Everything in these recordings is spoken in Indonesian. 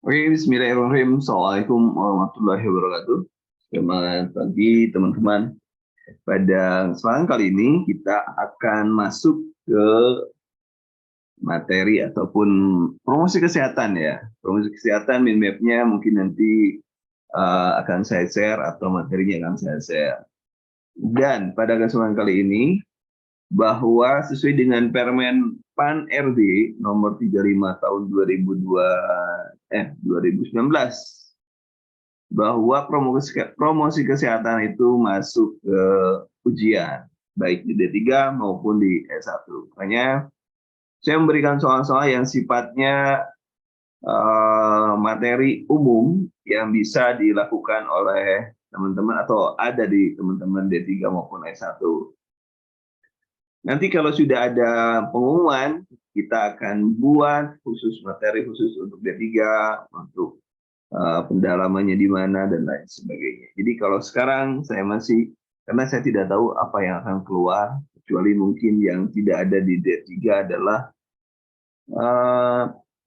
Oke, bismillahirrahmanirrahim. Assalamualaikum warahmatullahi wabarakatuh. Selamat pagi, teman-teman. Pada kesempatan kali ini, kita akan masuk ke materi ataupun promosi kesehatan ya. Promosi kesehatan, map-nya mungkin nanti akan saya share atau materinya akan saya share. Dan pada kesempatan kali ini, bahwa sesuai dengan Permen PAN RB nomor 35 tahun 2019, bahwa promosi kesehatan itu masuk ke ujian, baik di D3 maupun di S1. Makanya saya memberikan soal-soal yang sifatnya materi umum yang bisa dilakukan oleh teman-teman atau ada di teman-teman D3 maupun S1. Nanti kalau sudah ada pengumuman, kita akan buat materi khusus untuk D3, untuk pendalamannya di mana dan lain sebagainya. Jadi kalau sekarang saya masih, karena saya tidak tahu apa yang akan keluar, kecuali mungkin yang tidak ada di D3 adalah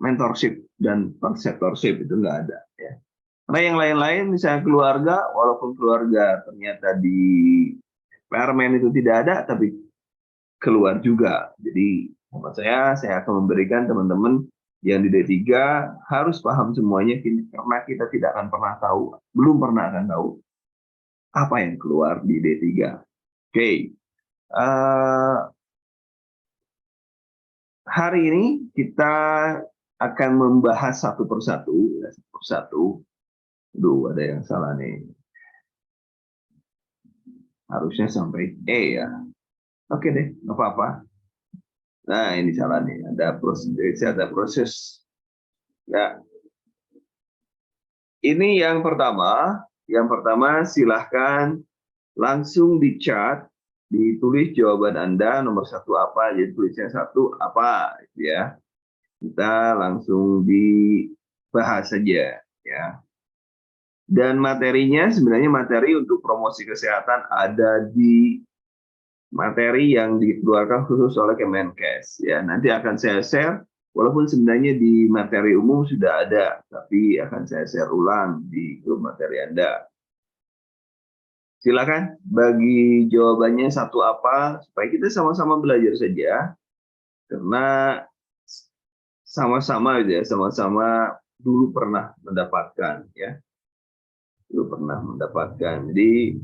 mentorship dan preceptorship, itu nggak ada ya. Karena yang lain-lain misalnya keluarga, walaupun keluarga ternyata di Permen itu tidak ada, tapi keluar juga. Jadi menurut saya akan memberikan teman-teman yang di D3 harus paham semuanya, karena kita tidak akan pernah tahu, belum pernah akan tahu apa yang keluar di D3. Oke. Hari ini kita akan membahas satu persatu. Aduh, ada yang salah nih. Harusnya sampai E ya. Oke deh, nggak apa-apa. Nah, ini salah nih. Ada proses. Ya, ini yang pertama. Yang pertama, silahkan langsung di chat, ditulis jawaban Anda nomor satu apa, jadi tulisnya satu apa, ya. Kita langsung dibahas saja, ya. Dan materinya sebenarnya materi untuk promosi kesehatan ada di materi yang dikeluarkan khusus oleh Kemenkes, ya. Nanti akan saya share. Walaupun sebenarnya di materi umum sudah ada, tapi akan saya share ulang di grup materi Anda. Silakan bagi jawabannya satu apa, supaya kita sama-sama belajar saja, karena sama-sama ya, sama-sama dulu pernah mendapatkan ya, dulu pernah mendapatkan. Jadi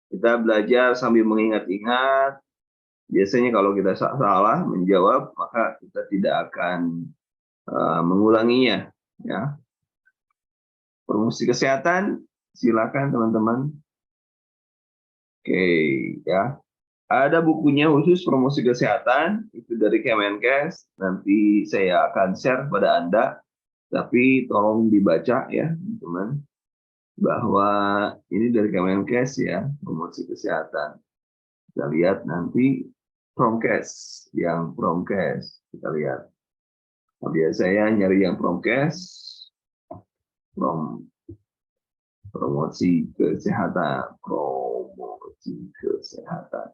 kita belajar sambil mengingat-ingat. Biasanya kalau kita salah menjawab, maka kita tidak akan mengulanginya ya. Promosi kesehatan, silakan teman-teman. Oke ya. Ada bukunya khusus promosi kesehatan, itu dari Kemenkes. Nanti saya akan share kepada Anda, tapi tolong dibaca ya, teman-teman, bahwa ini dari Kemenkes ya, promosi kesehatan. Kita lihat nanti Promkes, yang Promkes. Kita lihat. Nah, biasanya nyari yang Promkes, promosi kesehatan, promosi kesehatan.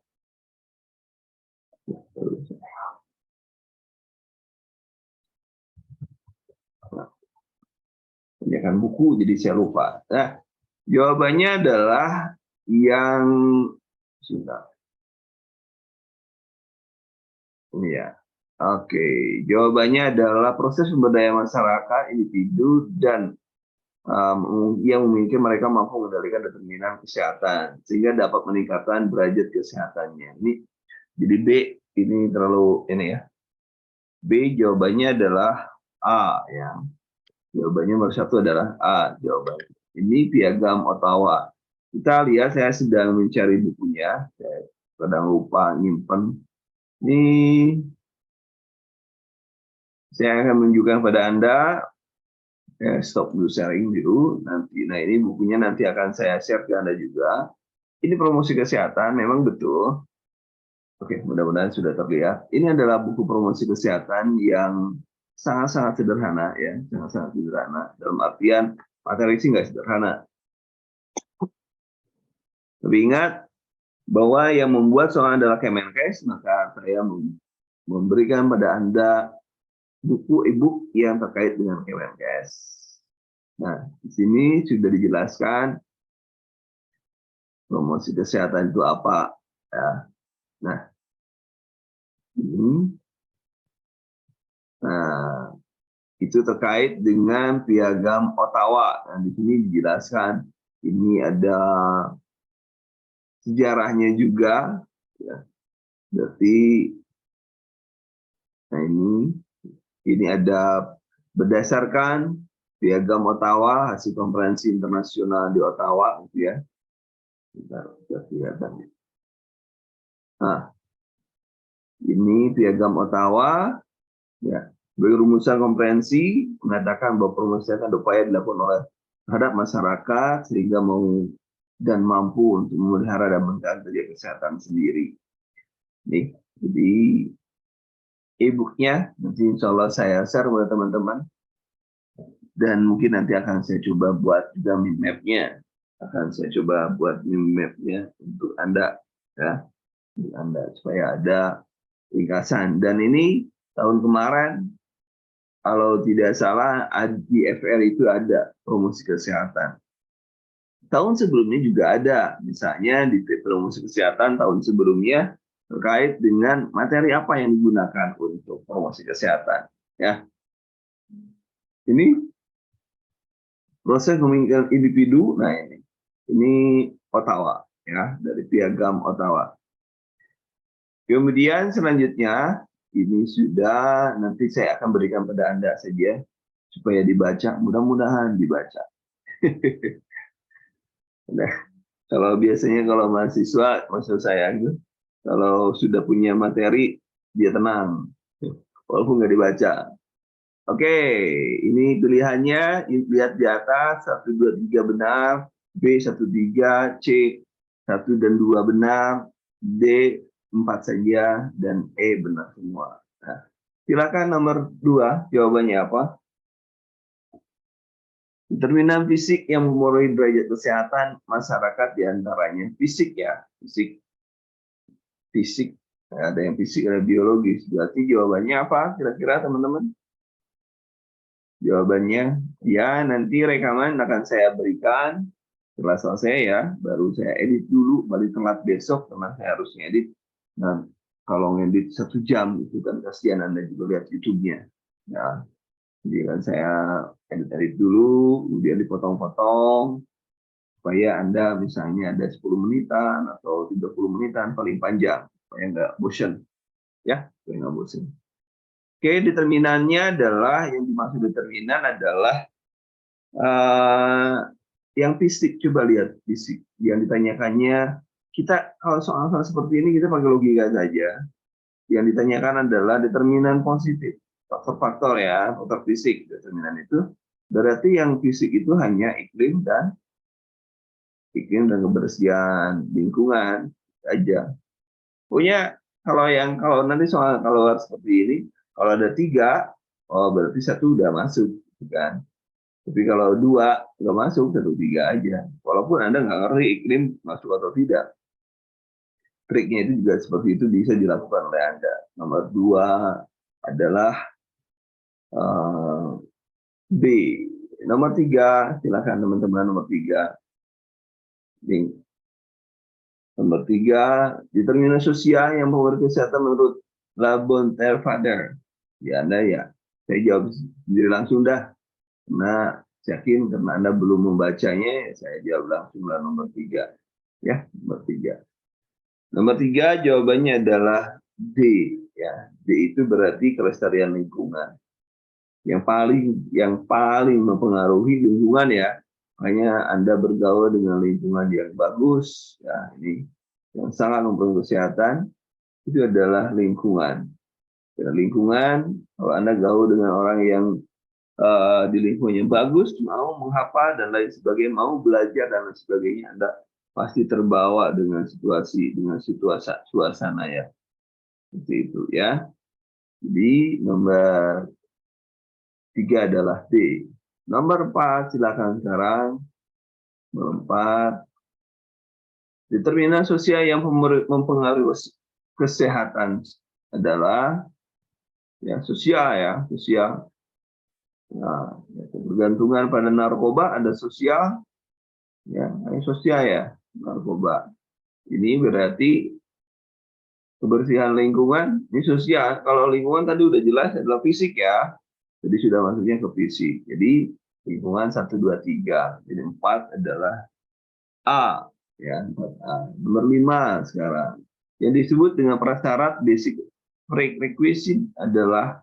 Kan buku, jadi saya lupa. Nah, jawabannya adalah yang sudah. Ini ya. Oke, jawabannya adalah proses pemberdayaan masyarakat, individu, dan yang memungkinkan mereka mampu mengendalikan determinan kesehatan sehingga dapat meningkatkan derajat kesehatannya. Ini jadi B, ini terlalu ini ya. B jawabannya adalah A ya. Jawabannya nomor satu adalah A jawabannya. Ini Piagam Ottawa. Kita lihat, saya sedang mencari bukunya. Saya kadang lupa nyimpen. Ini saya akan menunjukkan pada Anda. Stop dulu sharing dulu. Nanti, nah ini bukunya nanti akan saya share ke Anda juga. Ini promosi kesehatan, memang betul. Oke, mudah-mudahan sudah terlihat. Ini adalah buku promosi kesehatan yang sangat-sangat sederhana ya, sangat-sangat sederhana. Dalam artian materi sih nggak sederhana. Tapi ingat bahwa yang membuat soal adalah Kemenkes, maka saya memberikan pada Anda buku e-book yang terkait dengan Kemenkes. Nah, di sini sudah dijelaskan promosi kesehatan itu apa. Ya. Nah, ini nah, itu terkait dengan Piagam Ottawa. Nah, di sini dijelaskan ini ada sejarahnya juga. Ya. Berarti, nah ini ada berdasarkan Piagam Ottawa, hasil konferensi internasional di Ottawa, gitu ya. Bentar, kelihatan. Nah, ini Piagam Ottawa, ya. Sebagai rumusan konferensi mengatakan bahwa promosi kesehatan upaya dilakukan oleh terhadap masyarakat sehingga mau dan mampu untuk memelihara dan menjaga kesehatan sendiri. Nih, jadi e-booknya nanti insya Allah saya share buat teman-teman, dan mungkin nanti akan saya coba buat juga mind map-nya, untuk Anda, ya, untuk Anda supaya ada ringkasan. Dan ini tahun kemarin kalau tidak salah di FR itu ada promosi kesehatan. Tahun sebelumnya juga ada, misalnya di promosi kesehatan tahun sebelumnya terkait dengan materi apa yang digunakan untuk promosi kesehatan. Ya, ini proses memiliki individu. Nah, ini Ottawa, ya, dari Piagam Ottawa. Kemudian selanjutnya ini sudah nanti saya akan berikan pada Anda saja supaya dibaca, mudah-mudahan dibaca. Nah, kalau biasanya kalau mahasiswa, maksud saya, kalau sudah punya materi, dia tenang, walaupun nggak dibaca. Oke, ini pilihannya, lihat di atas, 1, 2, 3 benar, B, 1, 3, C, 1 dan 2 benar, D, 4 saja, dan E benar semua. Nah, silakan nomor 2, jawabannya apa? Determinan fisik yang memenuhi derajat kesehatan masyarakat diantaranya fisik, ya, fisik. Nah, ada yang fisik, ada biologis. Berarti jawabannya apa kira-kira teman-teman? Jawabannya ya, nanti rekaman akan saya berikan setelah selesai, ya. Baru saya edit dulu, balik telat besok karena saya harus ngedit. Nah, kalau ngedit 1 jam itu kan kasihan Anda juga lihat YouTube-nya. Ya, jadi kan saya edit dulu, kemudian dipotong-potong supaya Anda misalnya ada 10 menitan atau 30 menitan paling panjang supaya nggak bosan, ya, supaya nggak bosan. Oke, determinannya adalah, yang dimaksud determinan adalah yang fisik. Coba lihat fisik yang ditanyakannya. Kita kalau soal-soal seperti ini kita pakai logika saja. Yang ditanyakan adalah determinan positif, faktor-faktor, ya, faktor fisik. Determinan itu berarti yang fisik itu hanya iklim dan kebersihan lingkungan aja. Pokoknya kalau nanti soal kalau seperti ini, kalau ada 3, oh berarti 1 udah masuk, kan? Tapi kalau 2 nggak masuk, 1, 3 aja. Walaupun Anda nggak ngerti iklim masuk atau tidak. Triknya itu juga seperti itu bisa dilakukan oleh Anda. Nomor 2 adalah B. Nomor 3, silakan teman-teman, nomor 3. Nomor 3, determinan sosial yang mempengaruhi kesehatan menurut La Bontervader. Ya, Anda, ya, saya jawab sendiri langsung dah. Karena yakin karena Anda belum membacanya, saya jawab langsung lah nomor 3. Ya, nomor 3. Nomor 3 jawabannya adalah D. Ya, D itu berarti kelestarian lingkungan. Yang paling mempengaruhi lingkungan, ya. Makanya Anda bergaul dengan lingkungan yang bagus, ya, ini yang sangat mempengaruhi kesehatan itu adalah lingkungan. Ya, lingkungan, kalau Anda gaul dengan orang yang di lingkungan yang bagus, mau menghafal dan lain sebagainya, mau belajar dan lain sebagainya, Anda pasti terbawa dengan suasana, ya. Seperti itu, ya. Jadi nomor 3 adalah D. Nomor 4, silakan sekarang. Nomor 4, determinan sosial yang mempengaruhi kesehatan adalah, ya, sosial, ya, sosial. Nah, ketergantungan pada narkoba ada sosial, ya, ini sosial ya, narkoba. Ini berarti kebersihan lingkungan, ini sosial. Kalau lingkungan tadi udah jelas adalah fisik ya, jadi sudah masuknya ke fisik. Jadi lingkungan 1, 2, 3. Jadi 4 adalah A, ya 4A. Nomor 5 sekarang. Yang disebut dengan prasyarat basic prerequisite adalah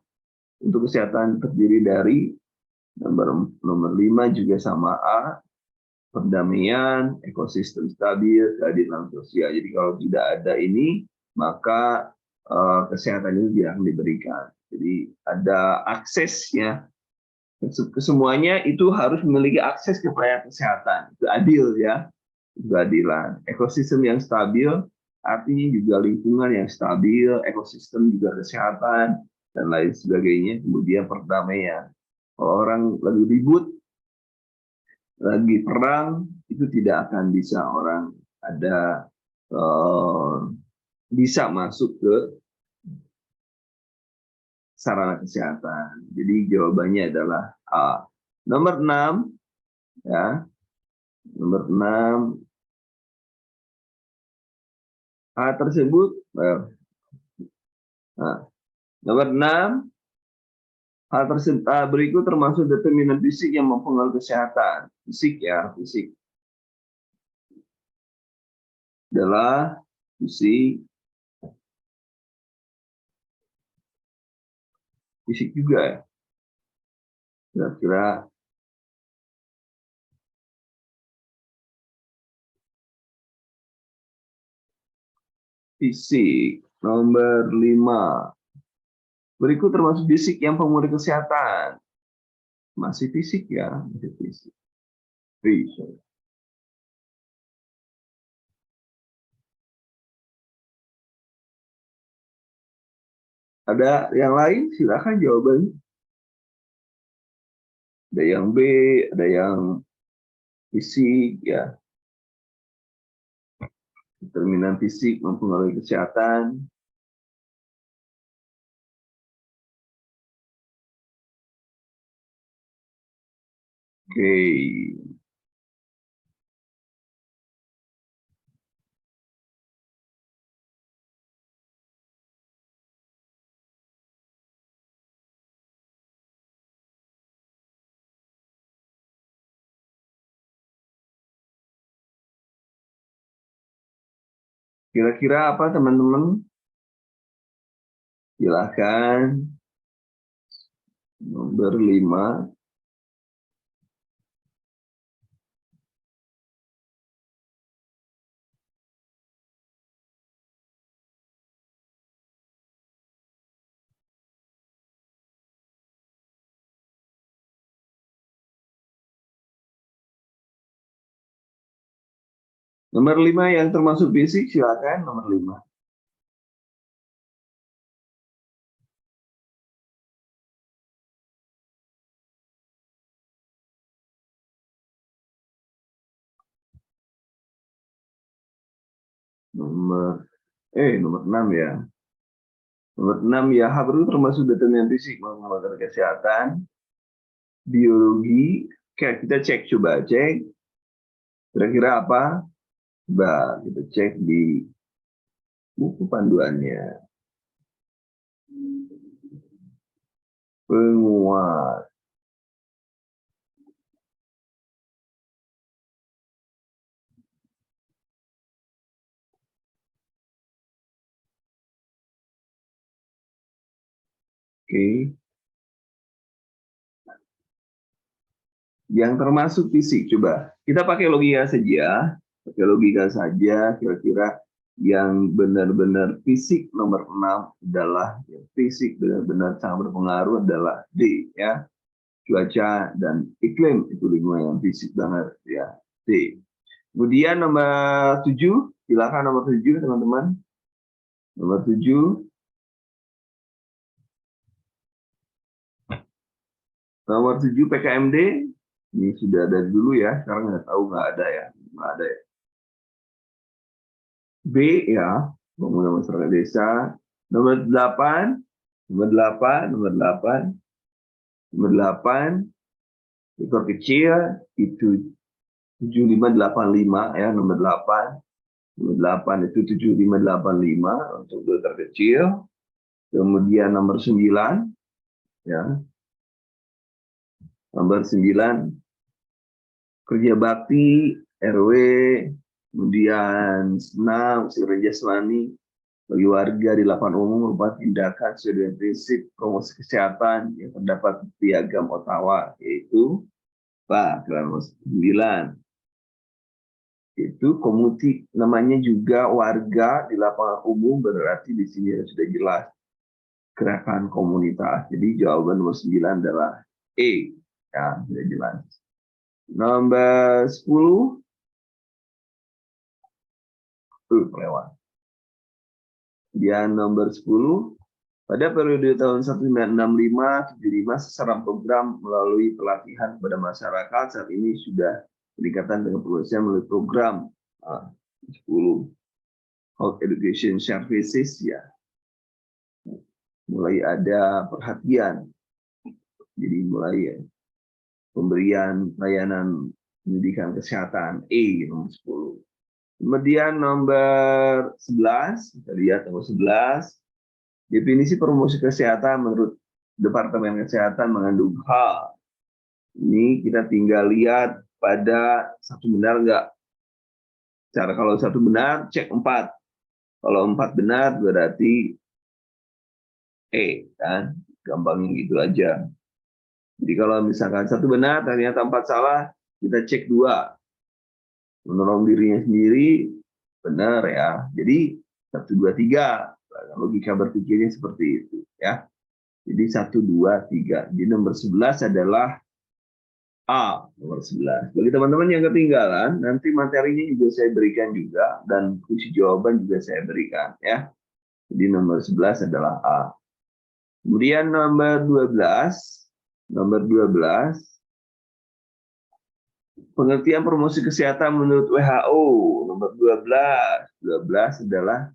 untuk kesehatan terdiri dari nomor 5 juga sama A, perdamaian, ekosistem stabil, keadilan sosial. Jadi kalau tidak ada ini, maka kesehatan itu tidak akan diberikan. Jadi ada aksesnya, kesemuanya itu harus memiliki akses kepada kesehatan. Itu adil ya, keadilan. Ekosistem yang stabil artinya juga lingkungan yang stabil, ekosistem juga kesehatan dan lain sebagainya. Kemudian perdamaian. Kalau orang lagi ribut, lagi perang, itu tidak akan bisa orang ada bisa masuk ke sarana kesehatan. Jadi jawabannya adalah A. Nomor 6 ya. Nomor 6 A tersebut nomor 6 hal tersebut berikut termasuk determinan fisik yang mempengaruhi kesehatan. Fisik ya, fisik adalah fisik juga ya. Kira-kira fisik nomor 5. Berikut termasuk fisik yang mempengaruhi kesehatan. Masih fisik ya, masih fisik. Fisik. Ada yang lain? Silakan jawabannya. Ada yang B, ada yang fisik ya. Determinan fisik mempengaruhi kesehatan. Oke. Kira-kira apa teman-teman? Silahkan. Nomor 5. Nomor 5 yang termasuk fisik, silakan nomor 5. Nomor 6 ya. Nomor 6 ya, itu termasuk determinan fisik mengenai kesehatan, biologi. Oke, kita cek, coba cek. Kira-kira apa? Coba kita cek di buku panduannya. Penguat. Oke. Yang termasuk fisik, coba. Kita pakai logika saja. Pakai logika saja, kira-kira yang benar-benar fisik nomor 6 adalah fisik benar-benar sangat berpengaruh adalah D ya. Cuaca dan iklim itu lingkungan yang fisik banget ya. D. Kemudian nomor 7, silakan nomor 7 teman-teman. Nomor 7. Nomor 7 PKMD. Ini sudah ada dulu ya, sekarang nggak tahu nggak ada ya. Nggak ada ya. B ya, bangunan masyarakat desa. Nomor 8, nomor 8. Nomor 8, ekor kecil itu 7585 ya, nomor 8. Nomor 8 itu 7585 untuk dokter kecil. Kemudian nomor 9 ya. Nomor 9 kerja bakti RW, kemudian senam unsur jasmani bagi warga di lapangan umum merupakan tindakan sesuai dengan prinsip promosi kesehatan yang terdapat di Piagam Ottawa, yaitu nomor 9 itu komuniti, namanya juga warga di lapangan umum, berarti di sini sudah jelas gerakan komunitas. Jadi jawaban nomor 9 adalah E, ya sudah jelas. Nomor 10 lewat. Kemudian nomor 10, pada periode tahun 1965-75 sasaran program melalui pelatihan kepada masyarakat saat ini sudah peningkatan dengan pengurusan melalui program 10 Health Education Services ya. Mulai ada perhatian, jadi mulai pemberian layanan pendidikan kesehatan nomor 10. Kemudian nomor 11, kita lihat nomor 11, definisi promosi kesehatan menurut Departemen Kesehatan mengandung hal. Ini kita tinggal lihat pada satu benar enggak. Cara kalau satu benar, cek 4. Kalau 4 benar berarti kan, gampangnya gitu aja. Jadi kalau misalkan satu benar, ternyata 4 salah, kita cek 2. Menolong dirinya sendiri, benar ya. Jadi 1, 2, 3. Logika berpikirnya seperti itu ya. Jadi 1, 2, 3. Jadi nomor 11 adalah A, nomor 11. Bagi teman-teman yang ketinggalan, nanti materinya juga saya berikan juga, dan kunci jawaban juga saya berikan ya. Jadi nomor 11 adalah A. Kemudian nomor 12, pengertian promosi kesehatan menurut WHO, nomor 12 adalah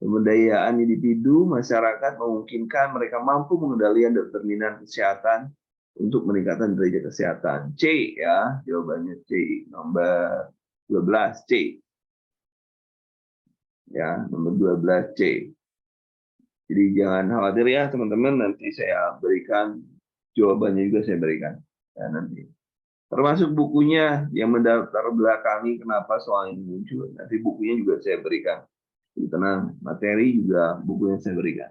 pemberdayaan individu masyarakat memungkinkan mereka mampu mengendalikan determinan kesehatan untuk meningkatkan derajat kesehatan. C ya, jawabannya C, nomor 12 C. Ya, nomor 12 C. Jadi jangan khawatir ya teman-teman, nanti saya berikan jawabannya juga saya berikan ya nanti. Termasuk bukunya yang mendaftar belakangi kenapa soal ini muncul. Nanti bukunya juga saya berikan. Jadi tenang, materi juga buku yang saya berikan.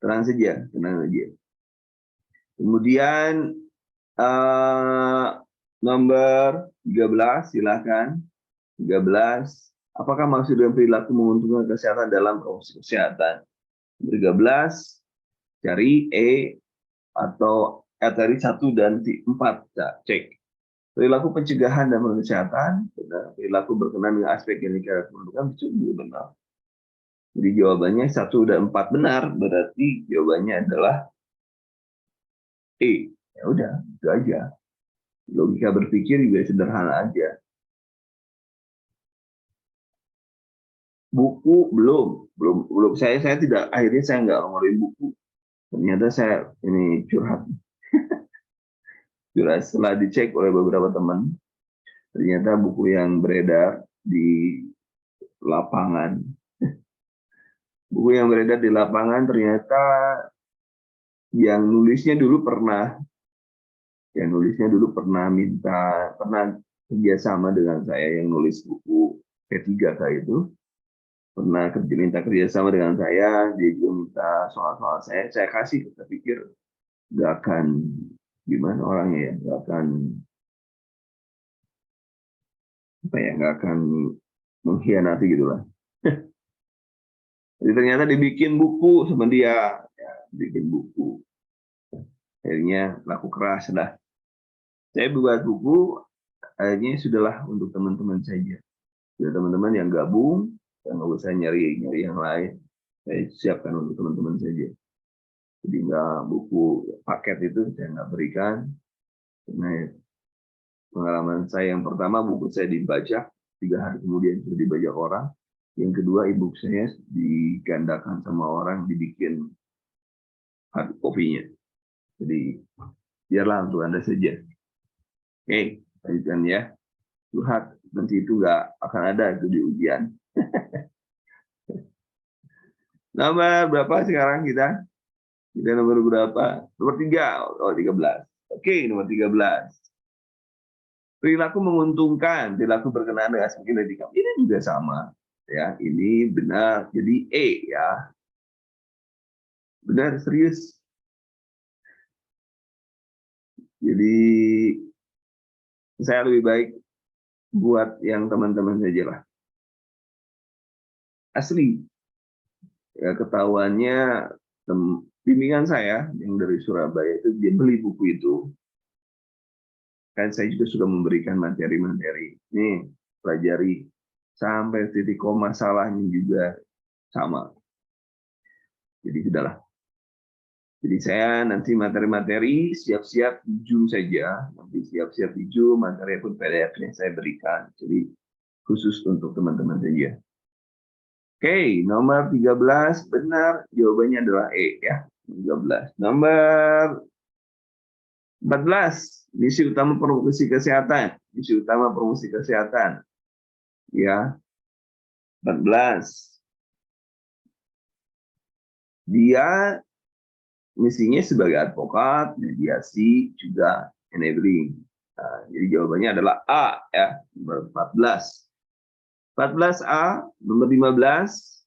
Tenang saja, tenang saja. Kemudian nomor 13, silakan. 13, apakah maksud dan perilaku menguntungkan kesehatan dalam promosi kesehatan? 13, cari E atau dari 1 dan 4, cek. Perilaku pencegahan dan kesehatan, perilaku berkenaan dengan aspek yang dikarenakan itu juga benar. Jadi jawabannya 1 dan 4 benar, berarti jawabannya adalah E. Ya udah, itu aja. Logika berpikir juga sederhana aja. Buku belum saya tidak, akhirnya saya nggak ngomongin buku. Ternyata saya ini curhat. Setelah dicek oleh beberapa teman, ternyata buku yang beredar di lapangan, ternyata yang nulisnya dulu pernah kerjasama dengan saya yang nulis buku P3K itu, pernah minta kerjasama dengan saya. Dia juga minta soal-soal saya kasih. Kita pikir nggak akan gimana orangnya ya, nggak akan mengkhianati gitulah. Jadi ternyata dibikin buku sama dia, ya, bikin buku. Akhirnya laku keras lah. Saya buat buku, akhirnya sudahlah untuk teman-teman saja. Sudah teman-teman yang gabung, nggak usah nyari yang lain. Saya siapkan untuk teman-teman saja. Jadi nggak buku paket itu saya nggak berikan. Karena pengalaman saya yang pertama, buku saya dibaca 3 hari kemudian sudah dibaca orang. Yang kedua, e-book saya digandakan sama orang, dibikin hard copy-nya. Jadi biarlah untuk Anda saja. Oke, lanjutkan ya. Curhat nanti itu nggak akan ada itu di ujian. Nomor berapa sekarang kita? Kita nomor berapa? Nomor 3. Oh, 13. Oke, nomor 13. Perilaku menguntungkan, perilaku berkenaan dengan aspek kinetika. Ini juga sama. Ya, ini benar. Jadi E ya. Benar, serius. Jadi saya lebih baik buat yang teman-teman saja lah. Asli. Ya, ketahuannya bimbingan saya yang dari Surabaya itu dia beli buku itu. Kan saya juga sudah memberikan materi-materi. Nih, pelajari sampai titik koma salahnya juga sama. Jadi sudahlah. Jadi saya nanti materi-materi siap-siap di Zoom saja. Nanti siap-siap di Zoom, materi pun PDF-nya saya berikan. Jadi khusus untuk teman-teman saja. Oke, nomor 13 benar. Jawabannya adalah E ya. 13. Nomor 14. Misi utama promosi kesehatan. Misi utama promosi kesehatan. Ya. 14. Dia misinya sebagai advokat, mediasi, juga enabling. Nah, jadi jawabannya adalah A ya, nomor 14. 14A, nomor 15.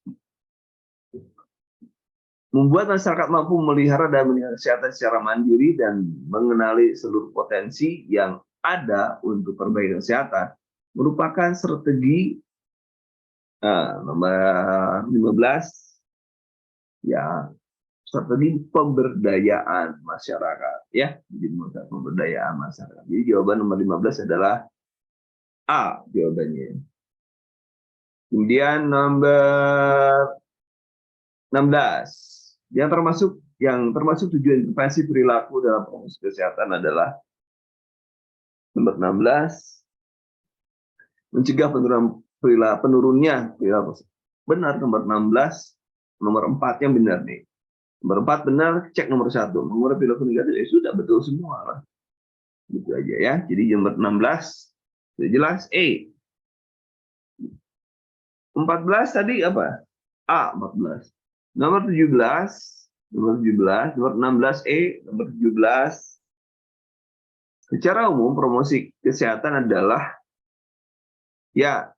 Membuat masyarakat mampu memelihara dan menjaga kesehatan secara mandiri dan mengenali seluruh potensi yang ada untuk perbaikan kesehatan merupakan strategi nomor 15 ya, strategi pemberdayaan masyarakat ya. Jadi pemberdayaan masyarakat. Jadi jawaban nomor 15 adalah A jawabannya. Kemudian nomor 16 yang termasuk tujuan intervensi perilaku dalam promosi kesehatan adalah nomor 16 mencegah penurunnya perilaku. Benar nomor 16, nomor 4 yang benar nih. Nomor 4 benar, cek nomor 1. Mengurangi perilaku negatif, sudah betul semua lah. Gitu aja ya. Jadi nomor 16 sudah jelas E. 14 tadi apa? A 14. Nomor 17, nomor 16E, nomor 17. Secara umum promosi kesehatan adalah ya,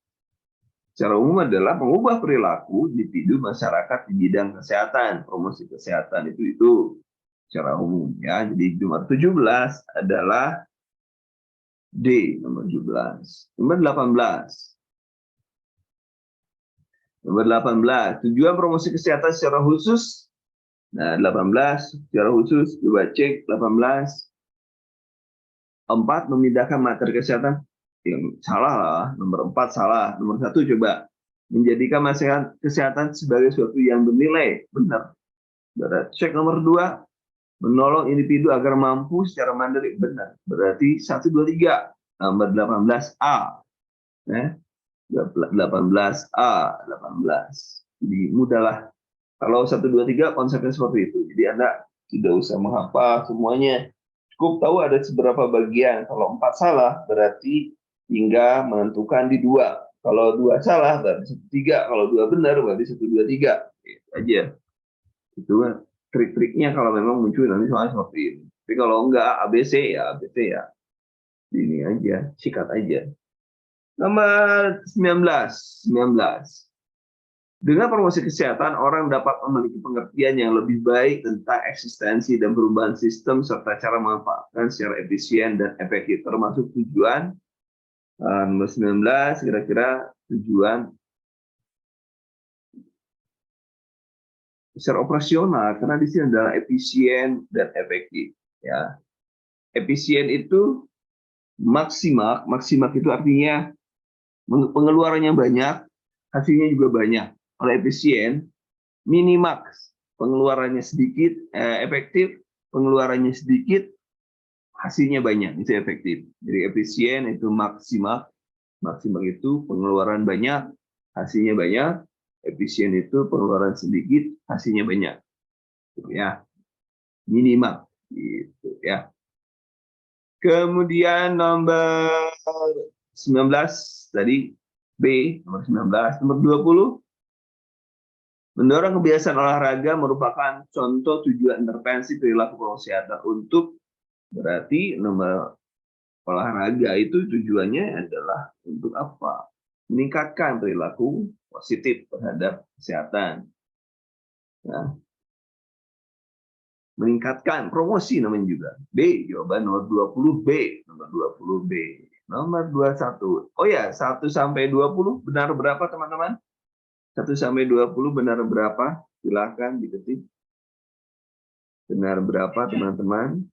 secara umum adalah mengubah perilaku individu masyarakat di bidang kesehatan. Promosi kesehatan itu secara umum ya. Jadi nomor 17 adalah D, nomor 17. Nomor 18. Nomor 18, tujuan promosi kesehatan secara khusus. Nah, 18 secara khusus, coba cek 18. 4 memindahkan materi kesehatan. Yang salah lah, nomor 4 salah. Nomor 1 coba menjadikan masalah kesehatan sebagai sesuatu yang bernilai. Benar. Berarti cek nomor 2, menolong individu agar mampu secara mandiri. Benar. Berarti 1, 2, 3. Nomor 18A. Nah, 18A, 18. Jadi mudahlah. Kalau 1, 2, 3 konsepnya seperti itu. Jadi Anda tidak usah menghafal semuanya. Cukup tahu ada seberapa bagian. Kalau 4 salah berarti hingga menentukan di 2. Kalau 2 salah berarti 1, 3. Kalau 2 benar berarti 1, 2, 3. Itu aja. Itu trik-triknya kalau memang muncul nanti soalnya seperti ini. Tapi kalau enggak ABC ya. Ini aja, sikat aja. Nomor 19. Dengan promosi kesehatan, orang dapat memiliki pengertian yang lebih baik tentang eksistensi dan perubahan sistem serta cara memanfaatkan secara efisien dan efektif, termasuk tujuan. Nomor 19 kira-kira tujuan secara operasional, karena di sini adalah efisien dan efektif. Ya, efisien itu maksimal itu artinya pengeluarannya banyak, hasilnya juga banyak. Kalau efisien, minimaks, pengeluarannya sedikit, efektif, pengeluarannya sedikit, hasilnya banyak, itu efektif. Jadi efisien itu maksimal itu pengeluaran banyak, hasilnya banyak. Efisien itu pengeluaran sedikit, hasilnya banyak. Ya, minimal. gitu ya. Kemudian nomor 19 tadi B, nomor 19, nomor 20 mendorong kebiasaan olahraga merupakan contoh tujuan intervensi perilaku kesehatan untuk berarti nomor olahraga itu tujuannya adalah untuk apa? Meningkatkan perilaku positif terhadap kesehatan. Nah, meningkatkan promosi namanya juga. B, jawaban nomor 20 B, nomor 20 B. Nomor 21. Oh ya, 1 sampai 20 benar berapa teman-teman? 1 sampai 20 benar berapa? Silakan diketik. Benar berapa teman-teman?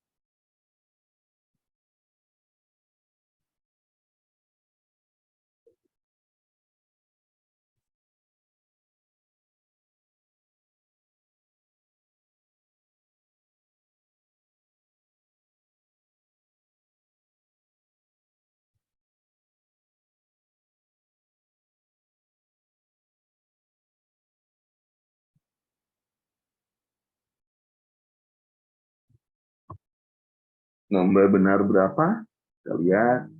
Nomor benar berapa? Kita lihat.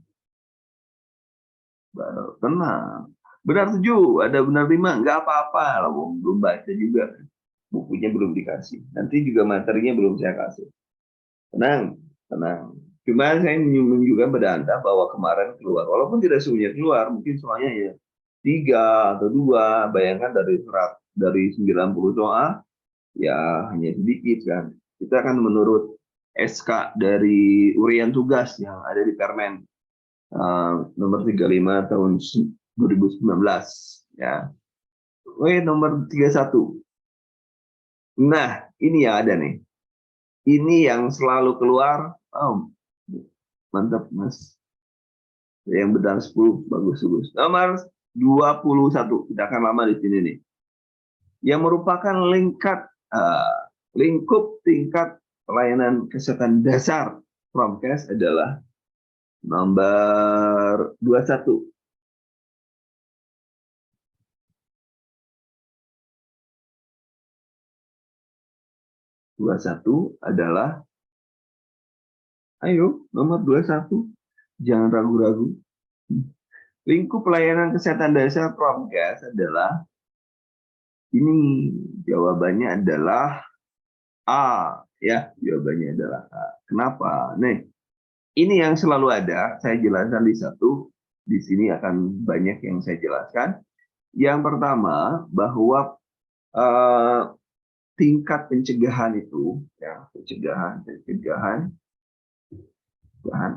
Tenang. Benar 7, ada benar 5, nggak apa-apa. Belum baca juga. Bukunya belum dikasih. Nanti juga materinya belum saya kasih. Tenang, tenang. Cuma saya menunjukkan pada Anda bahwa kemarin keluar. Walaupun tidak semuanya keluar, mungkin soalnya ya 3 atau 2. Bayangkan dari 90 soal, ya hanya sedikit kan. Kita akan menurut SK dari Urian Tugas yang ada di Permen nomor 35 tahun 2019 ya. Nomor 31. Nah, ini yang ada nih. Ini yang selalu keluar. Oh, mantap, Mas. Yang benar 10, bagus. Nomor 21. Kita akan lama di sini nih. Yang merupakan lingkup tingkat pelayanan kesehatan dasar Promkes adalah nomor 21. 21 adalah, ayo, nomor 21. Jangan ragu-ragu. Lingkup pelayanan kesehatan dasar Promkes adalah, ini jawabannya adalah A. Ya, jawabannya adalah A. Kenapa? Nih, ini yang selalu ada, saya jelaskan di satu. Di sini akan banyak yang saya jelaskan. Yang pertama, bahwa tingkat pencegahan itu, ya, pencegahan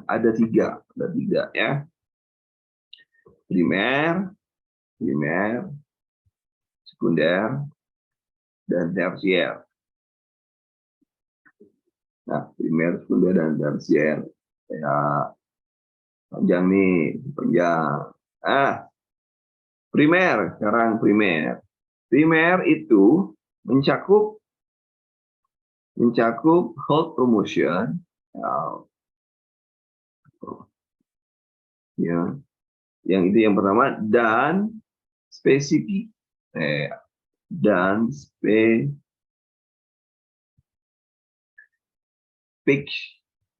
ada tiga ya. Primer, sekunder, dan tersier. Nah, primer, sekunder, dan tersier. Ya, panjang nih, panjang. Primer, sekarang primer. Primer itu mencakup health promotion, ya, yang itu yang pertama, dan spesifik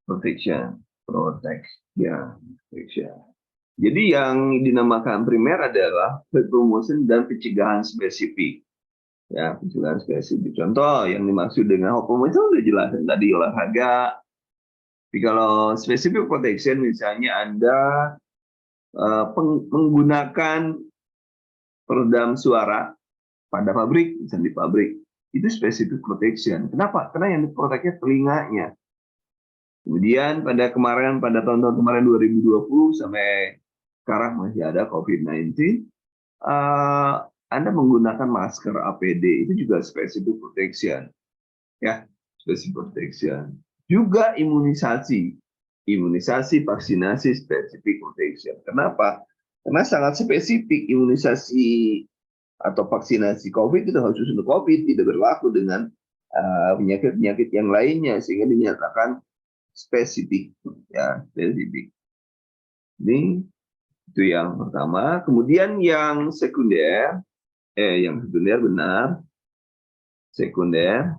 protection. Jadi yang dinamakan primer adalah promotion dan pencegahan spesifik. Ya, pencegahan spesifik. Contoh yang dimaksud dengan health promotion sudah jelas tadi, olahraga. Tapi kalau specific protection misalnya Anda menggunakan peredam suara pada pabrik, misalnya di pabrik, itu specific protection. Kenapa? Karena yang diproteknya telinganya. Kemudian pada tahun-tahun kemarin 2020 sampai sekarang masih ada COVID-19, Anda menggunakan masker APD itu juga specific protection, ya, specific protection. Juga imunisasi, vaksinasi specific protection. Kenapa? Karena sangat spesifik imunisasi atau vaksinasi COVID itu khusus untuk COVID, tidak berlaku dengan penyakit-penyakit yang lainnya, sehingga dinyatakan spesifik, ya, spesifik. Ini itu yang pertama. Kemudian yang sekunder, benar. Sekunder.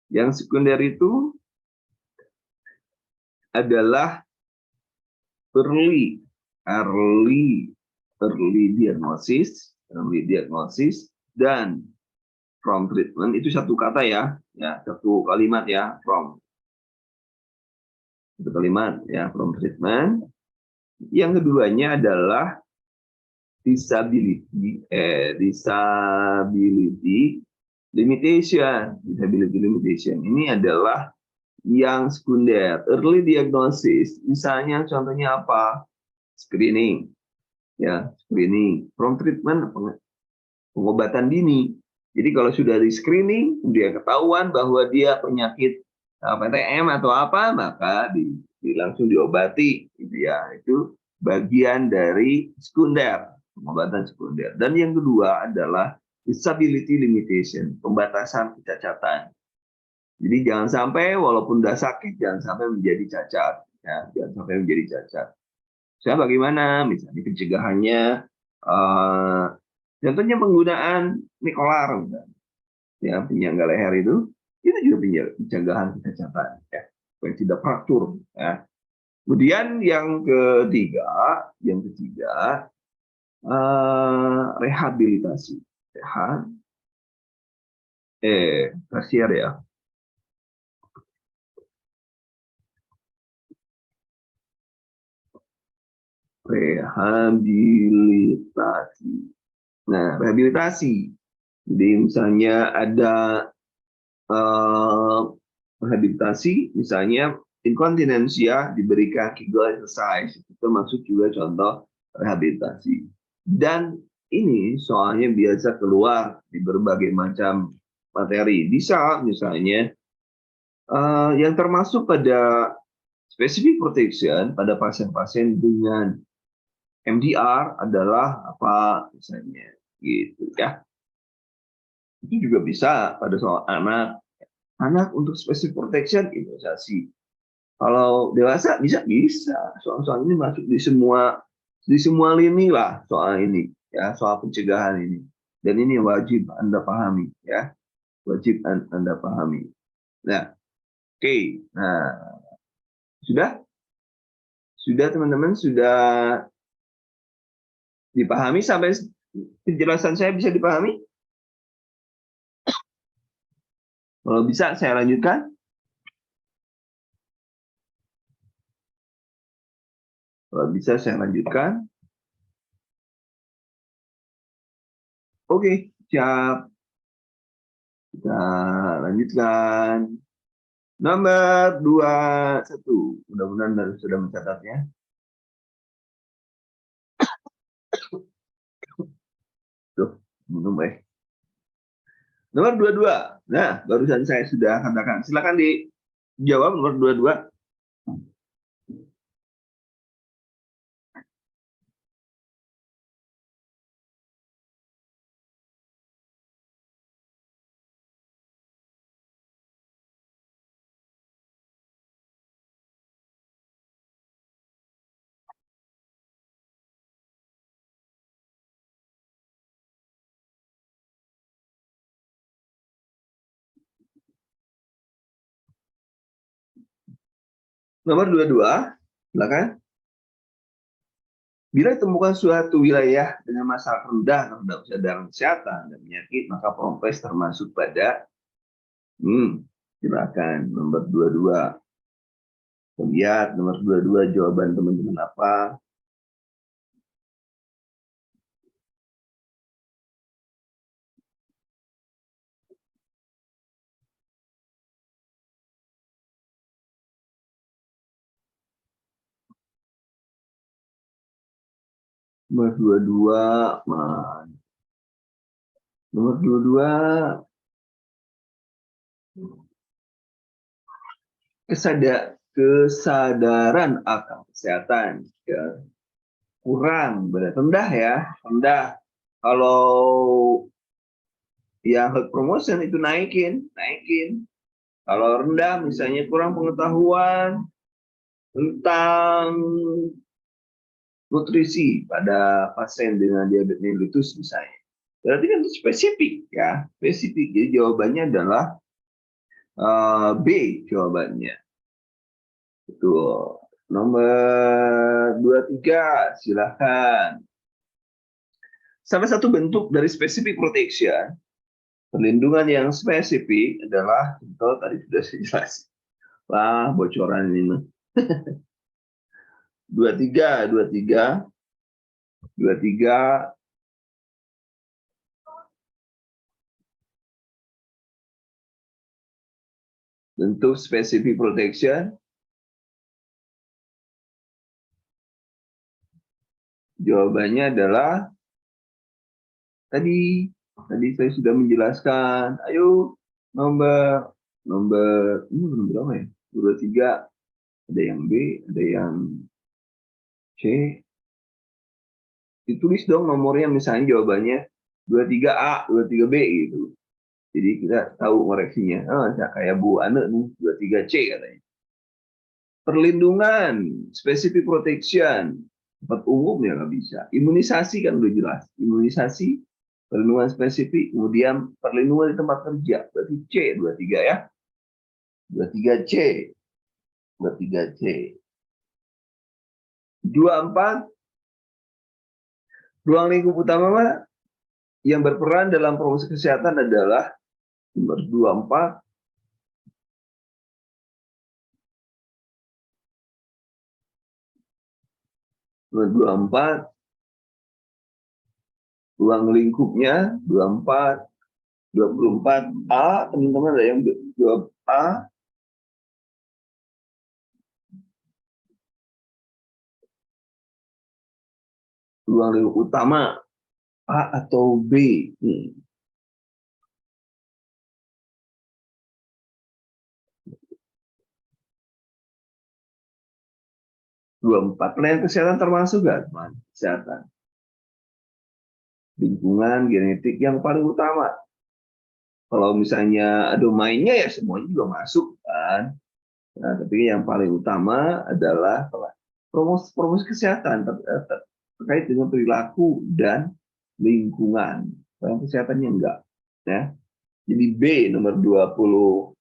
Yang sekunder itu adalah early diagnosis dan from treatment. Itu satu kata ya, satu kalimat ya, from. Satu kalimat ya, from treatment. Yang keduanya adalah disability limitation. Ini adalah yang sekunder. Early diagnosis, misalnya contohnya apa? Screening, ya, screening. From treatment, pengobatan dini. Jadi kalau sudah di screening, dia ketahuan bahwa dia penyakit PTM atau apa, maka langsung diobati, gitu ya. Itu bagian dari sekunder, pengobatan sekunder. Dan yang kedua adalah disability limitation, pembatasan kecacatan. Jadi jangan sampai walaupun udah sakit, jangan sampai menjadi cacat, ya, jangan sampai menjadi cacat. Saya bagaimana? Misalnya pencegahannya, contohnya penggunaan Nicolar, ya, penyangga leher itu juga pencegahan kecacatan, ya, supaya tidak fraktur. Ya. Kemudian yang ketiga, rehabilitasi, tersier ya. Rehabilitasi. Nah, rehabilitasi. Jadi misalnya ada rehabilitasi, misalnya inkontinensia diberikan Kegel exercise, itu termasuk juga contoh rehabilitasi. Dan ini soalnya biasa keluar di berbagai macam materi. Bisa misalnya yang termasuk pada specific protection pada pasien-pasien dengan MDR adalah apa misalnya, gitu ya. Itu juga bisa pada soal anak untuk specific protection imunisasi. Kalau dewasa bisa soal-soal ini masuk di semua lini lah, soal ini ya, soal pencegahan ini. Dan ini wajib Anda pahami ya, wajib Anda pahami. Nah, oke. Nah, sudah teman-teman, sudah dipahami sampai penjelasan saya bisa dipahami? Kalau bisa saya lanjutkan. Kalau bisa saya lanjutkan. Oke, siap. Kita lanjutkan. Nomor 21. Mudah-mudahan sudah mencatatnya. Tuh, minum Nomor 22. Nah, barusan saya sudah katakan. Silakan dijawab nomor 22. Nomor 22, silakan. Bila ditemukan suatu wilayah dengan masalah rendah terhadap kesadaran kesehatan dan penyakit, maka Prompes termasuk pada silakan nomor 22. Lihat nomor 22 jawaban teman-teman apa? Nomor 22, nomor 22 kesadaran akan kesehatan ya, kurang, rendah ya, rendah. Kalau yang health promotion itu naikin. Kalau rendah misalnya kurang pengetahuan tentang nutrisi pada pasien dengan diabetes mellitus misalnya. Berarti kan itu spesifik ya, spesifik. Jadi jawabannya adalah B jawabannya. Itu nomor 23, silahkan. Salah satu bentuk dari specific protection, perlindungan yang spesifik adalah, contoh tadi sudah saya jelasin. Wah, bocoran ini. 23, 23, 23. Bentuk specific protection, jawabannya adalah tadi saya sudah menjelaskan. Ayo nomor ini belum berapa ya? 23, ada yang B, ada yang C. Ditulis dong nomornya, misalnya jawabannya 23A, 23B gitu. Jadi kita tahu koreksinya. Oh, kayak Bu Ane nih, 23C katanya. Perlindungan, specific protection, tempat umum ya nggak bisa. Imunisasi kan udah jelas. Imunisasi, perlindungan spesifik, kemudian perlindungan di tempat kerja. Berarti C, 23 ya. 23C. 23C. 24, ruang lingkup utama yang berperan dalam promosi kesehatan adalah nomor 24, nomor 24, ruang lingkupnya 24, 24A, teman-teman ada yang jawab A. Ruang lingkup utama A atau B. 24, pelayanan kesehatan termasuk gak, teman? Kesehatan, lingkungan, genetik yang paling utama. Kalau misalnya domainnya ya semuanya juga masuk kan. Nah, tapi yang paling utama adalah promosi kesehatan terkait dengan perilaku dan lingkungan. Pelayanan kesehatannya enggak, ya. Jadi B nomor 24.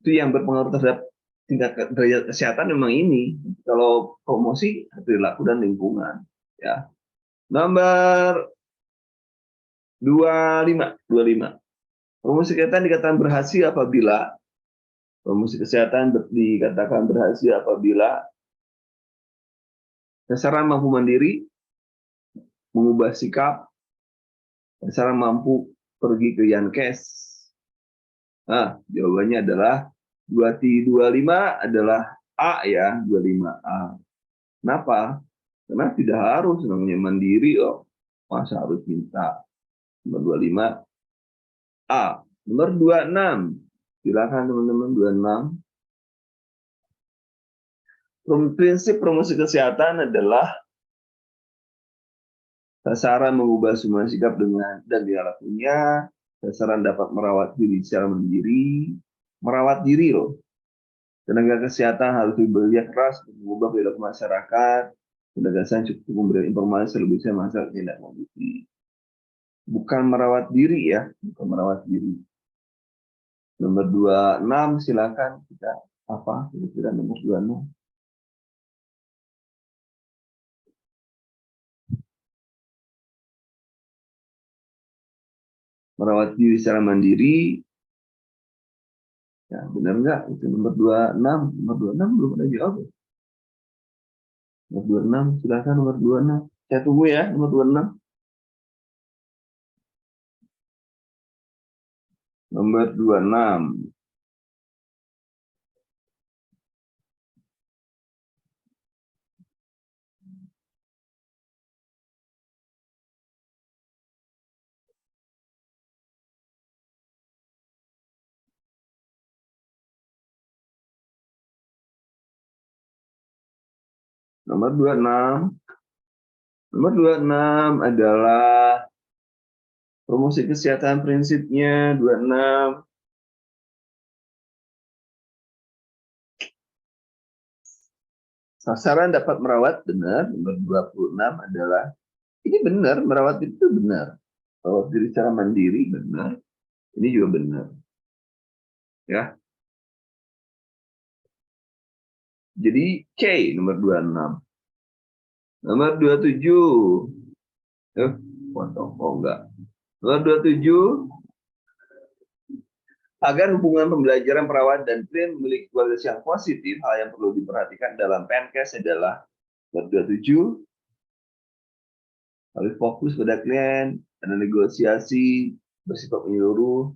Itu yang berpengaruh terhadap tingkat derajat kesehatan memang ini. Kalau promosi perilaku dan lingkungan, ya. Nomor 25. Promosi kesehatan dikatakan berhasil apabila sasaran mampu mandiri, mengubah sikap, sasaran mampu pergi ke Yankes. Nah, jawabannya adalah 25 adalah A ya, 25A. Kenapa? Karena tidak harus namanya mandiri, masa harus minta. Nomor 25 A. Nomor 26. Silakan teman-teman, 26. Prinsip promosi kesehatan adalah sasaran mengubah semua sikap dengan dan dilakukannya. Sasaran dapat merawat diri secara mandiri. Merawat diri loh. Tenaga kesehatan harus bekerja keras untuk mengubah perilaku masyarakat. Tenaga kesehatan cukup memberi informasi selebihnya masyarakat tidak mengerti. Bukan merawat diri ya, bukan merawat diri. Nomor 26, silakan kita apa? Kira-kira nomor 26. Merawat diri secara mandiri. Ya, benar nggak? Itu nomor 26. Nomor 26 belum ada jawab. Nomor 26, silakan nomor 26. Saya tunggu ya, nomor 26. Nomor 26. Nomor 26. Nomor 26 adalah promosi kesehatan prinsipnya 26. Sasaran dapat merawat, benar. Nomor 26 adalah, ini benar, merawat diri itu benar. Merawat diri secara mandiri, benar. Ini juga benar. Ya. Jadi C nomor 26. Nomor 27. Potong. Oh enggak. Nomor 27. Agar hubungan pembelajaran perawat dan klien memiliki kualitas yang positif, hal yang perlu diperhatikan dalam PNKes adalah nomor 27, harus fokus pada klien, ada negosiasi bersifat menyeluruh,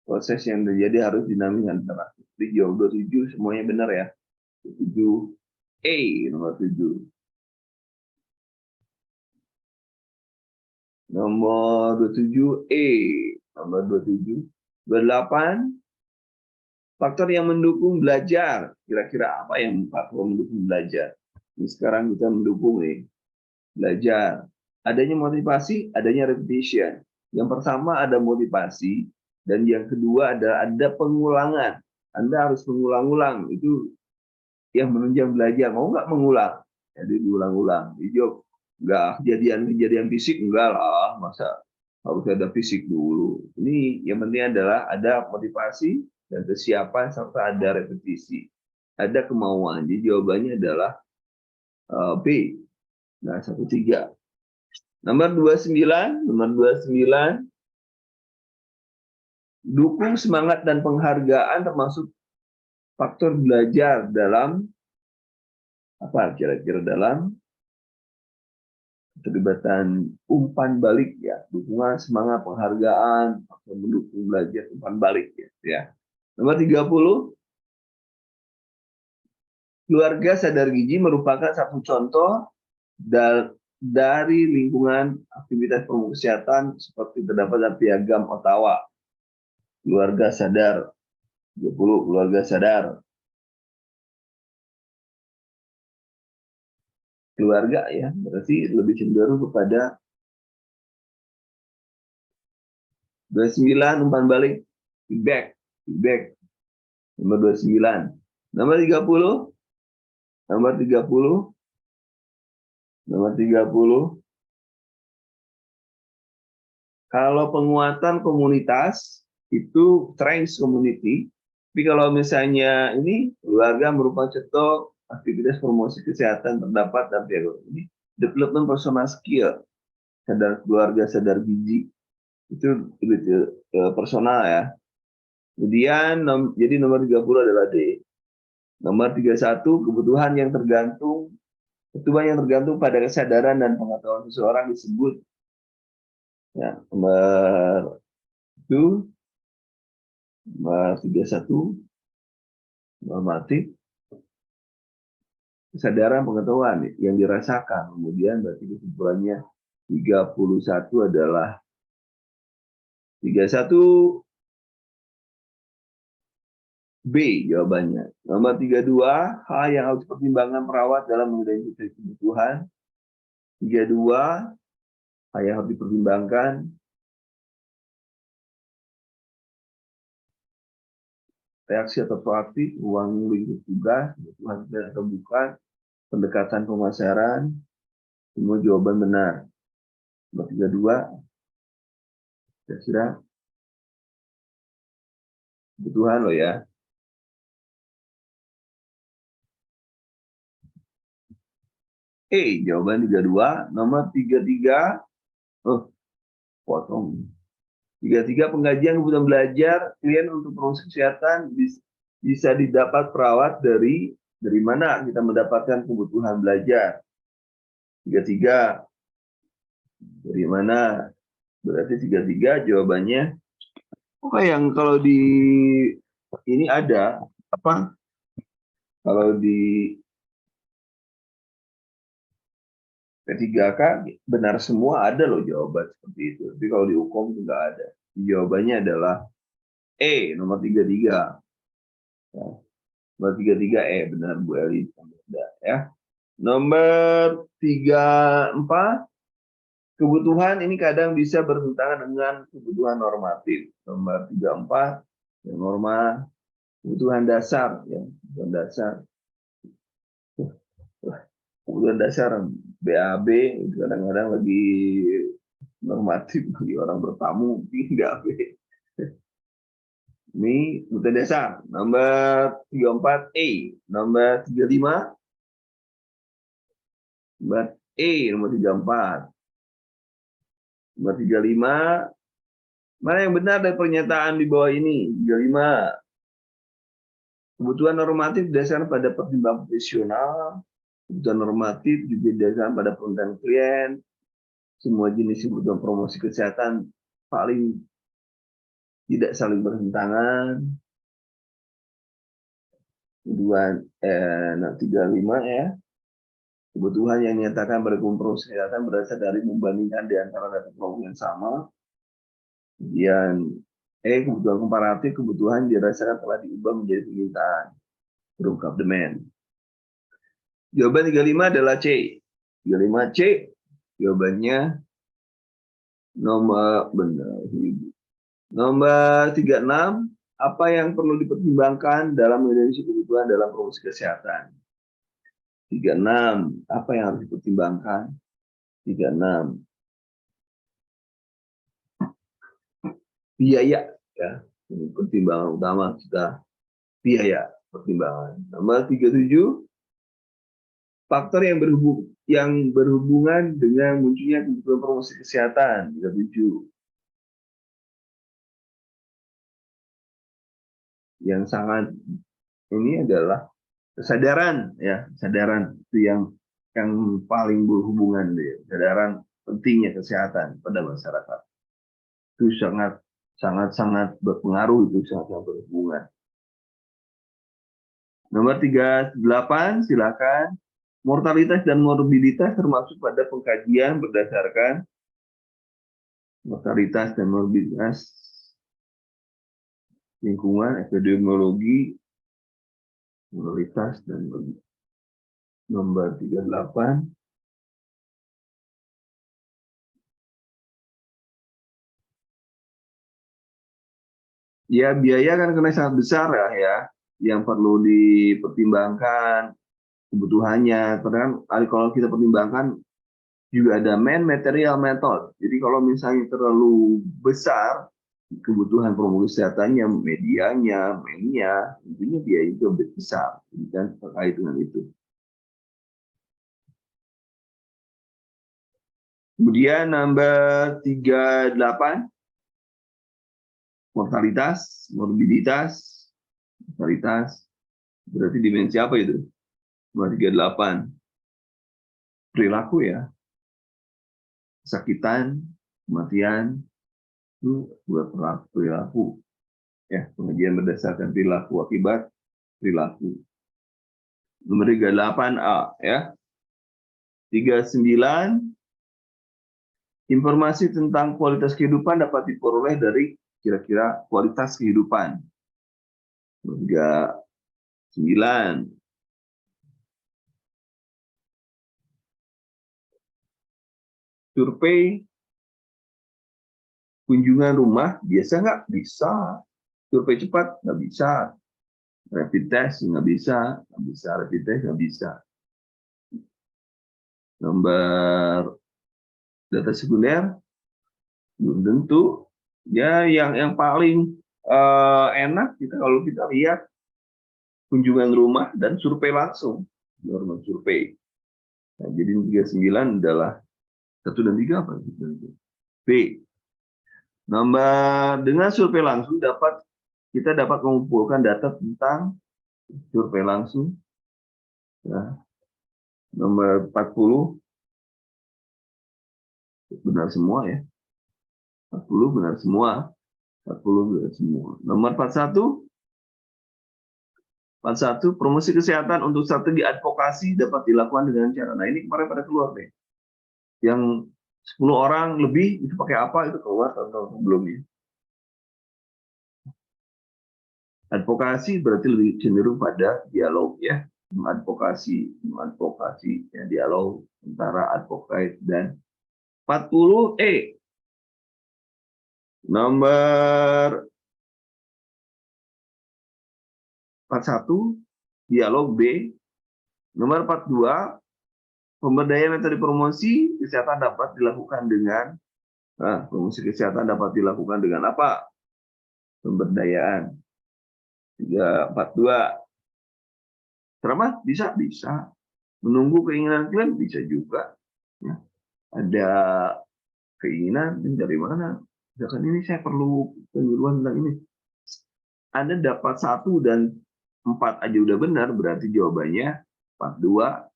proses yang terjadi harus dinamis dan interaktif. Jadi jawab 27 semuanya benar ya. 27 A nomor 7. Nomor 27 E, nomor 27. 28, faktor yang mendukung belajar. Kira-kira apa yang faktor mendukung belajar? Ini sekarang kita mendukung nih, belajar. Adanya motivasi, adanya repetition. Yang pertama ada motivasi, dan yang kedua ada pengulangan. Anda harus mengulang-ulang, itu yang menunjang belajar. Mau nggak mengulang? Jadi diulang-ulang. Hijau, nggak kejadian fisik, enggak lah, masa harus ada fisik dulu. Ini yang penting adalah ada motivasi dan kesiapan serta ada repetisi, ada kemauan. Jadi jawabannya adalah B. Nah, 13. Nomor 29, dukung semangat dan penghargaan termasuk faktor belajar dalam apa kira-kira dalam keterlibatan umpan balik ya, dukungan, semangat, penghargaan, faktor mendukung belajar, umpan balik ya. Nomor 30, keluarga sadar gizi merupakan satu contoh dari lingkungan aktivitas promosi kesehatan seperti terdapat dalam piagam Ottawa. Keluarga sadar. 30, keluarga sadar. Keluarga ya, berarti lebih cenderung kepada 29, umpan balik, feedback. Nomor 29. Nomor 30, nomor 30, kalau penguatan komunitas itu strength community, tapi kalau misalnya ini keluarga merupakan contoh aktivitas promosi kesehatan terdapat dalam piagam ini, development personal skill, sadar keluarga, sadar gizi, itu personal ya. Kemudian jadi nomor 30 adalah D. Nomor 31, kebutuhan yang tergantung pada kesadaran dan pengetahuan seseorang disebut ya. Nomor 31 normatif, kesadaran pengetahuan yang dirasakan. Kemudian berarti kesimpulannya 31 adalah 31 B jawabannya. Nomor 32, hal yang harus dipertimbangkan perawat dalam mengidentifikasi kebutuhan. 32, hal yang harus dipertimbangkan. Reaksi atau proaktif, ruang lingkup tugas, kebutuhan atau bukan, pendekatan pemasaran, semua jawaban benar. Nomor 32, kira-kira kebutuhan loh ya. Jawaban 32. Nomor 33, potong. 33, pengkajian kebutuhan belajar klien untuk promosi kesehatan bisa didapat perawat dari mana kita mendapatkan kebutuhan belajar. 33, dari mana? Berarti 33 jawabannya. Yang kalau di ini ada apa? Kalau di P3K benar semua ada loh jawaban seperti itu. Tapi kalau di hukum itu nggak ada. Jawabannya adalah nomor 33. Ya. Nomor 33 benar Bu Eli. Ya. Nomor 34, kebutuhan ini kadang bisa bertentangan dengan kebutuhan normatif. Nomor 34, yang norma kebutuhan dasar, ya, kebutuhan dasar. Kebutuhan dasar BAB kadang-kadang lagi normatif bagi orang bertamu, tidak B. Ini kebutuhan dasar. Nomor 34E. Nomor 35. Nomor nomor 34. Nomor 35. Mana yang benar dari pernyataan di bawah ini? 35. Kebutuhan normatif didasarkan pada pertimbangan profesional. Kebutuhan normatif juga didasarkan pada permintaan klien. Semua jenis kebutuhan promosi kesehatan paling tidak saling bertentangan. Kebutuhan 35 ya. Kebutuhan yang dinyatakan pada promosi kesehatan berasal dari membandingkan di antara data promosi yang sama. Kemudian kebutuhan komparatif, kebutuhan dirasakan telah diubah menjadi permintaan. Berungkap demand. Jawaban 35 adalah C. 35C. Jawabannya nomor benar. Nomor 36. Apa yang perlu dipertimbangkan dalam mendefinisi kebutuhan dalam promosi kesehatan? 36. Apa yang harus dipertimbangkan? 36. Biaya, ya. Pertimbangan utama kita biaya pertimbangan. Nomor 37. Faktor yang berhubungan dengan munculnya kebutuhan promosi kesehatan. 37. Yang sangat ini adalah kesadaran, ya, kesadaran itu yang paling berhubungan, ya, kesadaran pentingnya kesehatan pada masyarakat. Itu sangat berpengaruh, itu sangat berhubungan. Nomor 38, silakan. Mortalitas dan morbiditas termasuk pada pengkajian berdasarkan mortalitas dan morbiditas lingkungan, epidemiologi, mortalitas dan morbiditas. Nomor 38. Ya, biaya kan karena sangat besar ya, yang perlu dipertimbangkan kebutuhannya. Karena kalau kita pertimbangkan juga ada material method. Jadi kalau misalnya terlalu besar kebutuhan promosi kesehatannya, medianya, mainnya, tentunya biaya itu lebih besar dan terkait dengan itu. Kemudian nomor 38, mortalitas, morbiditas, mortalitas, berarti dimensi apa itu? Nomor 38, perilaku ya, kesakitan, kematian, itu buat perilaku. Ya, pengajian berdasarkan perilaku akibat perilaku. Nomor 38A ya. 39, informasi tentang kualitas kehidupan dapat diperoleh dari kira-kira kualitas kehidupan. 39. Survei kunjungan rumah biasa nggak? Bisa. Survei cepat nggak bisa. Rapid test nggak bisa. Rapid test nggak bisa. Nomor data sekunder belum tentu. Ya, yang paling enak kita kalau kita lihat kunjungan rumah dan survei langsung, normal survei. Nah, jadi 39 adalah 1 dan 3 apa? B. Nomor dengan survei langsung kita dapat mengumpulkan data tentang survei langsung. Ya. Nomor 40 benar semua ya. 40 benar semua. 40 benar semua. Nomor 41, promosi kesehatan untuk strategi advokasi dapat dilakukan dengan cara. Nah, ini kemarin pada keluar deh. Yang 10 orang lebih itu pakai apa, itu keluar tahun sebelumnya. Advokasi berarti lebih cenderung pada dialog ya, mengadvokasi ya, dialog antara advokat dan 40E. Nomor 41 dialog B. Nomor 42 pemberdayaan metode promosi kesehatan dapat dilakukan dengan promosi kesehatan dapat dilakukan dengan apa? Pemberdayaan. 342. Ceramah bisa, bisa. Menunggu keinginan klien bisa juga. Ya. Ada keinginan dari mana? Misalkan ini saya perlu penyuluhan tentang ini. Anda dapat 1 dan 4 aja udah benar, berarti jawabannya 42.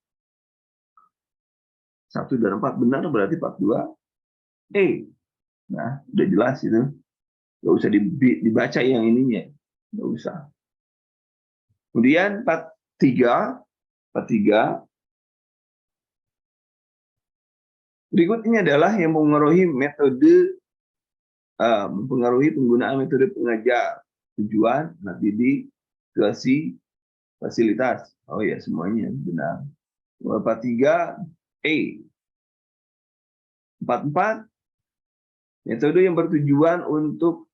1 dan 4 benar berarti 42. Nah, udah jelas itu. Nggak usah dibaca yang ininya. Nggak usah. Kemudian 43. Berikutnya adalah yang mempengaruhi penggunaan metode pengajar, tujuan, anak didik, situasi, fasilitas. Oh ya, semuanya benar. 43 44, metode yang bertujuan untuk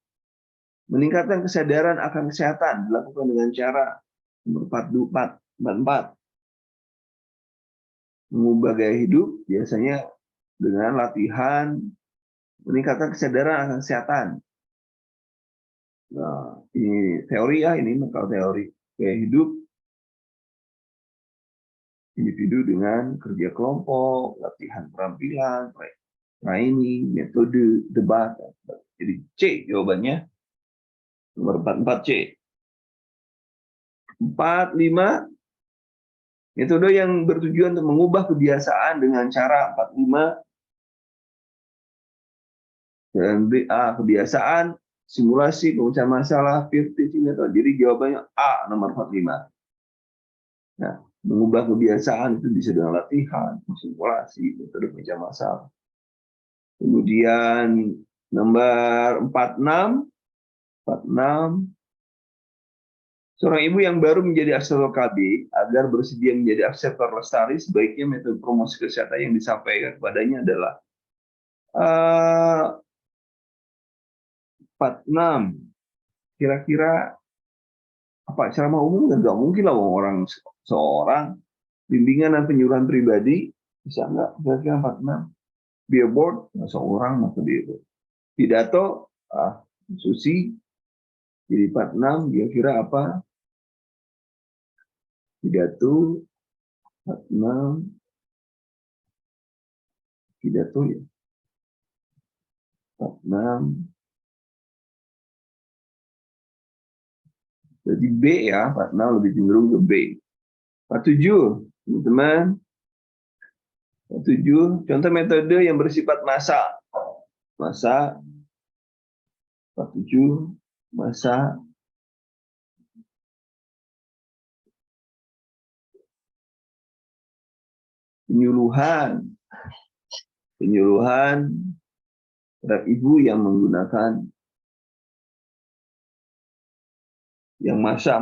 meningkatkan kesadaran akan kesehatan dilakukan dengan cara. Nomor 44, mengubah gaya hidup biasanya dengan latihan meningkatkan kesadaran akan kesehatan. Nah, ini teori ya, ini mental teori gaya hidup individu dengan kerja kelompok, latihan keterampilan, training, metode, debat. Jadi C jawabannya, nomor 44 C. 45, metode yang bertujuan untuk mengubah kebiasaan dengan cara 45 dan kebiasaan, simulasi, pemecahan masalah, peer teaching metode. Jadi jawabannya A, nomor 45. Nah, mengubah kebiasaan itu bisa dengan latihan, simulasi, metode pemecah masalah. Kemudian nomor 46, seorang ibu yang baru menjadi akselerator KB agar bersedia menjadi akselerator lestari, sebaiknya metode promosi kesehatan yang disampaikan kepadanya adalah 46. Kira-kira apa ceramah umum? Nggak mungkin lah orang seorang bimbingan dan penyuluhan pribadi bisa nggak kira-kira 46. Billboard seorang masuk billboard. Pidato Susi jadi 46, kira-kira apa? Pidato 46, pidato ya 46. Jadi B ya, 46 lebih cenderung ke B. 47, teman-teman. 47, contoh metode yang bersifat massa. Massa 47, massa penyuluhan terhadap ibu yang menggunakan yang massa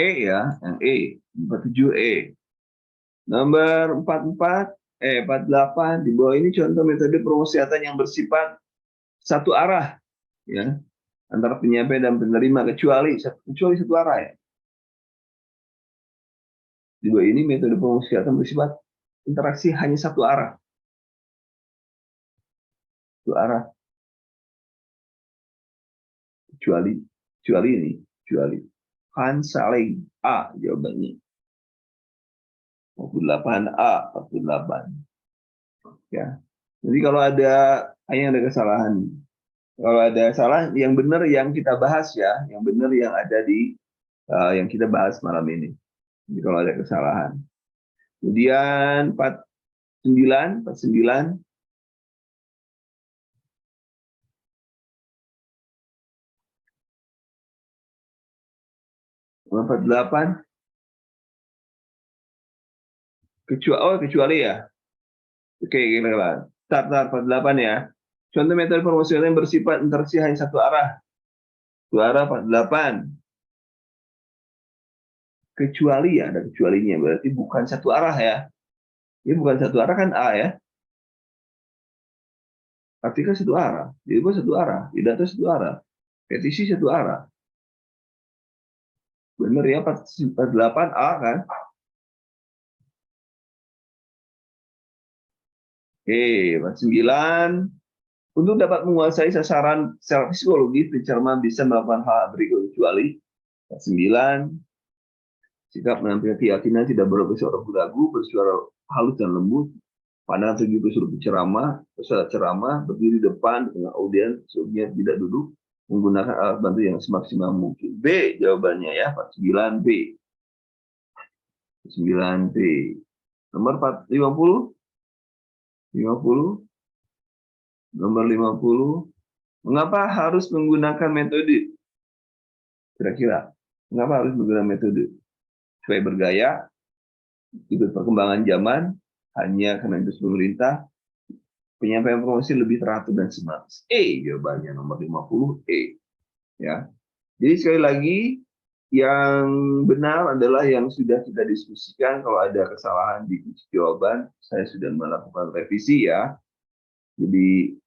E ya, yang E, 47E. Nomor 48 di bawah ini contoh metode promosi kesehatan yang bersifat satu arah ya, antara penyampai dan penerima kecuali satu arah ya. Di bawah ini metode promosi kesehatan bersifat interaksi hanya satu arah. Satu arah. Kecuali Hansaling A jawabannya. 48A, 48. Ya. Jadi kalau ada kesalahan. Kalau ada salah, yang benar yang kita bahas ya, yang benar yang ada di yang kita bahas malam ini. Jadi kalau ada kesalahan. Kemudian 49, 48, kecuali ya. Oke, gila. Start 48 ya. Contoh metode promosi yang bersifat interaksi hanya satu arah. Satu arah 48. Kecuali ya, ada kecualinya. Berarti bukan satu arah ya. Ini bukan satu arah kan A ya. Artikel satu arah. Jadi satu arah. Pidato satu arah. Petisi satu arah. Benar ya, 48A kan. Oke, 9. Untuk dapat menguasai sasaran secara psikologis, pencerman bisa melakukan hal berikut kecuali 9. Sikap menampilkan keyakinan, tidak ragu-ragu, bersuara halus dan lembut, pandangan tertuju ke sudut ceramah, peserta ceramah, berdiri depan dengan audiens, sebelumnya tidak duduk, menggunakan alat bantu yang semaksimal mungkin. B jawabannya ya, 49 B. 9 B. Nomor 50. 50. Nomor 50. Mengapa harus menggunakan metode? Kira-kira, mengapa harus menggunakan metode? Supaya bergaya, ikut perkembangan zaman, hanya karena itu pemerintah, penyampaian promosi lebih teratur dan sistematis. Jawabannya nomor 50 ya. Jadi sekali lagi yang benar adalah yang sudah kita diskusikan. Kalau ada kesalahan di jawaban, saya sudah melakukan revisi ya. Jadi